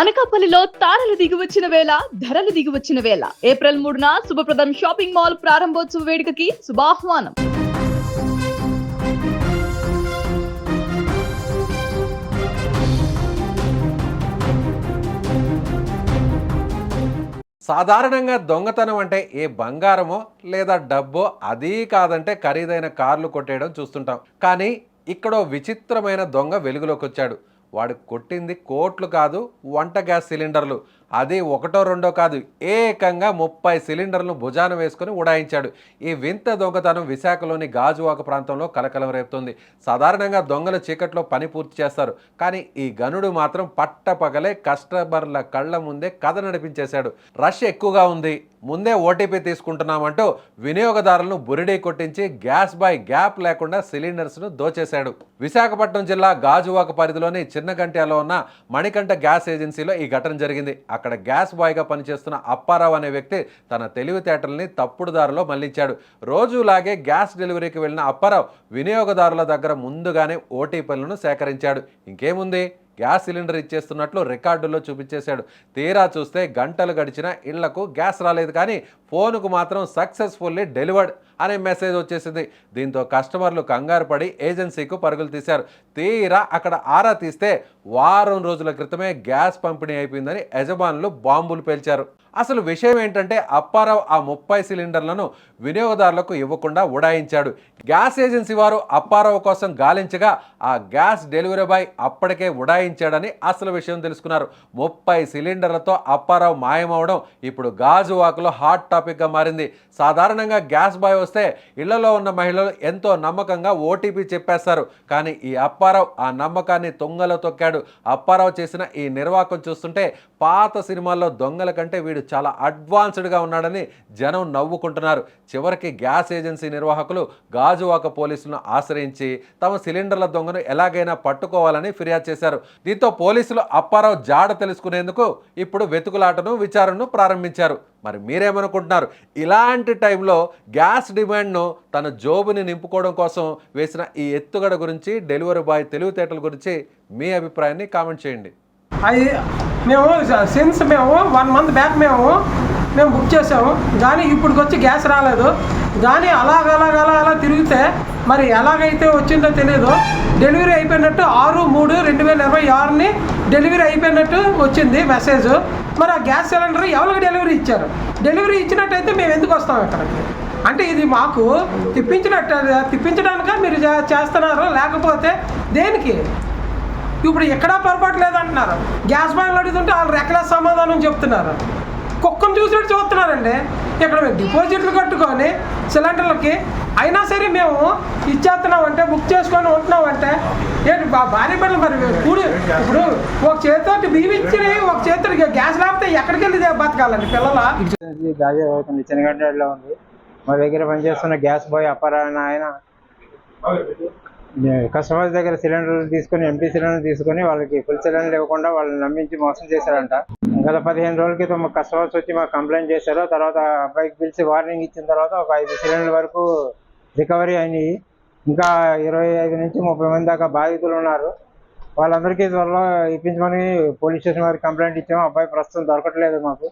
అనకాపల్లిలో తారలు దిగివచ్చిన వేళ ధరలు దిగివచ్చిన వేళ ఏప్రిల్ 3న శుభప్రదం షాపింగ్ మాల్ ప్రారంభోత్సవ వేడుకకి శుభాహ్వానం. సాధారణంగా దొంగతనం అంటే ఏ బంగారమో లేదా డబ్బో అదీ కాదంటే ఖరీదైన కార్లు కొట్టేయడం చూస్తుంటాం. కానీ ఇక్కడో విచిత్రమైన దొంగ వెలుగులోకి వచ్చాడు. వాడు కొట్టింది కోట్లు కాదు, వంట గ్యాస్ సిలిండర్లు. అది ఒకటో రెండో కాదు, ఏకంగా 30 సిలిండర్లను భుజాన వేసుకుని ఉడాయించాడు. ఈ వింత దొంగతనం విశాఖలోని గాజువాక ప్రాంతంలో కలకలం రేపుతుంది. సాధారణంగా దొంగలు చీకట్లో పని పూర్తి చేస్తారు, కానీ ఈ గనుడు మాత్రం పట్టపగలే కస్టమర్ల కళ్ళ ముందే కథ నడిపించేశాడు. రష్ ఎక్కువగా ఉంది, ముందే ఓటీపీ తీసుకుంటున్నామంటూ వినియోగదారులను బురిడీ కొట్టించి గ్యాస్ బాయ్ గ్యాప్ లేకుండా సిలిండర్స్ను దోచేశాడు. విశాఖపట్నం జిల్లా గాజువాక పరిధిలోని చిన్నగంట్యాలో ఉన్న మణికంఠ గ్యాస్ ఏజెన్సీలో ఈ ఘటన జరిగింది. అక్కడ గ్యాస్ బాయ్గా పనిచేస్తున్న అప్పారావు అనే వ్యక్తి తన తెలివితేటల్ని తప్పుడు దారిలో మళ్లించాడు. రోజులాగే గ్యాస్ డెలివరీకి వెళ్ళిన అప్పారావు వినియోగదారుల దగ్గర ముందుగానే ఓటీపీలను సేకరించాడు. ఇంకేముంది, గ్యాస్ సిలిండర్ ఇచ్చేస్తున్నట్లు రికార్డుల్లో చూపించేశాడు. తీరా చూస్తే గంటలు గడిచినా ఇళ్లకు గ్యాస్ రాలేదు, కానీ ఫోనుకు మాత్రం సక్సెస్ఫుల్లీ డెలివర్డ్ అనే మెసేజ్ వచ్చేసింది. దీంతో కస్టమర్లు కంగారు పడి ఏజెన్సీకు పరుగులు తీశారు. తీరా అక్కడ ఆరా తీస్తే వారం రోజుల క్రితమే గ్యాస్ పంపిణీ అయిపోయిందని యజమానులు బాంబులు పేల్చారు. అసలు విషయం ఏంటంటే అప్పారావు ఆ 30 సిలిండర్లను వినియోగదారులకు ఇవ్వకుండా ఉడాయించాడు. గ్యాస్ ఏజెన్సీ వారు అప్పారావు కోసం గాలించగా ఆ గ్యాస్ డెలివరీ బాయ్ అప్పటికే ఉడాయించాడని అసలు విషయం తెలుసుకున్నారు. 30 సిలిండర్లతో అప్పారావు మాయమవడం ఇప్పుడు గాజువాకలో హాట్ టాపిక్గా మారింది. సాధారణంగా గ్యాస్ బాయ్ వస్తే ఇళ్లలో ఉన్న మహిళలు ఎంతో నమ్మకంగా ఓటీపీ చెప్పేస్తారు, కానీ ఈ అప్పారావు ఆ నమ్మకాన్ని తుంగలో తొక్కాడు. అప్పారావు చేసిన ఈ నిర్వాకం చూస్తుంటే పాత సినిమాల్లో దొంగల కంటే వీడు చాలా అడ్వాన్స్డ్గా ఉన్నాడని జనం నవ్వుకుంటున్నారు. చివరికి గ్యాస్ ఏజెన్సీ నిర్వాహకులు గాజువాక పోలీసులను ఆశ్రయించి తమ సిలిండర్ల దొంగను ఎలాగైనా పట్టుకోవాలని ఫిర్యాదు చేశారు. దీంతో పోలీసులు అప్పారావు జాడ తెలుసుకునేందుకు ఇప్పుడు వెతుకులాటను విచారణను ప్రారంభించారు. మరి మీరేమనుకుంటున్నారు? ఇలాంటి టైంలో గ్యాస్ డిమాండ్ను తన జోబుని నింపుకోవడం కోసం వేసిన ఈ ఎత్తుగడ గురించి, డెలివరీ బాయ్ తెలివితేటల గురించి మీ అభిప్రాయాన్ని కామెంట్ చేయండి. అది మేము మేము 1 మంత్ బ్యాక్ మేము బుక్ చేసాము, కానీ ఇప్పటికి వచ్చి గ్యాస్ రాలేదు. కానీ అలా తిరిగితే మరి ఎలాగైతే వచ్చిందో తెలియదు. డెలివరీ అయిపోయినట్టు 6/3/2026 డెలివరీ అయిపోయినట్టు వచ్చింది మెసేజ్. మరి ఆ గ్యాస్ సిలిండర్ ఎవరికి డెలివరీ ఇచ్చారు? డెలివరీ ఇచ్చినట్టయితే మేము ఎందుకు వస్తాం ఇక్కడికి? అంటే ఇది మాకు తిప్పించడానిక మీరు చేస్తున్నారు, లేకపోతే దేనికి? ఇప్పుడు ఎక్కడా పొరపాటు లేదంటున్నారు. గ్యాస్ బాయ్లు అడుగుతుంటే వాళ్ళు రెక్కలేసి సమాధానం చెప్తున్నారు. కుక్కను చూసినట్టు చూస్తున్నారండి. ఇక్కడ మేము డిపాజిట్లు కట్టుకొని సిలిండర్లకి అయినా సరే మేము ఇచ్చేస్తున్నామంటే, బుక్ చేసుకొని ఉంటున్నామంటే ఏంటి భార్య బిడ్డలు మరి కూడి ఇప్పుడు ఒక చేతితో బియ్యం ఇచ్చి ఒక చేతితో గ్యాస్ లేకపోతే ఎక్కడికి వెళ్ళి బతకాలండి పిల్లల? గాజు అవుతుంది, చిన్నగడ్డలో ఉంది. మా దగ్గర పనిచేస్తున్న గ్యాస్ బాయ్ అప్పారావు ఆయన కస్టమర్స్ దగ్గర సిలిండర్ తీసుకొని, ఎంటీ సిలిండర్ తీసుకొని వాళ్ళకి ఫుల్ సిలిండర్ ఇవ్వకుండా వాళ్ళని నమ్మించి మోసం చేశారంట. గత 15 రోజుల క్రితం కస్టమర్స్ వచ్చి మాకు కంప్లైంట్ చేశారు. తర్వాత అబ్బాయికి పిలిచి వార్నింగ్ ఇచ్చిన తర్వాత ఒక 5 సిలిండర్ వరకు రికవరీ అయినాయి. ఇంకా 25 నుంచి 30 మంది దాకా బాధితులు ఉన్నారు. వాళ్ళందరికీ త్వరలో ఇప్పించమని పోలీస్ స్టేషన్ వారికి కంప్లైంట్ ఇచ్చాము. అబ్బాయి ప్రస్తుతం దొరకట్లేదు మాకు.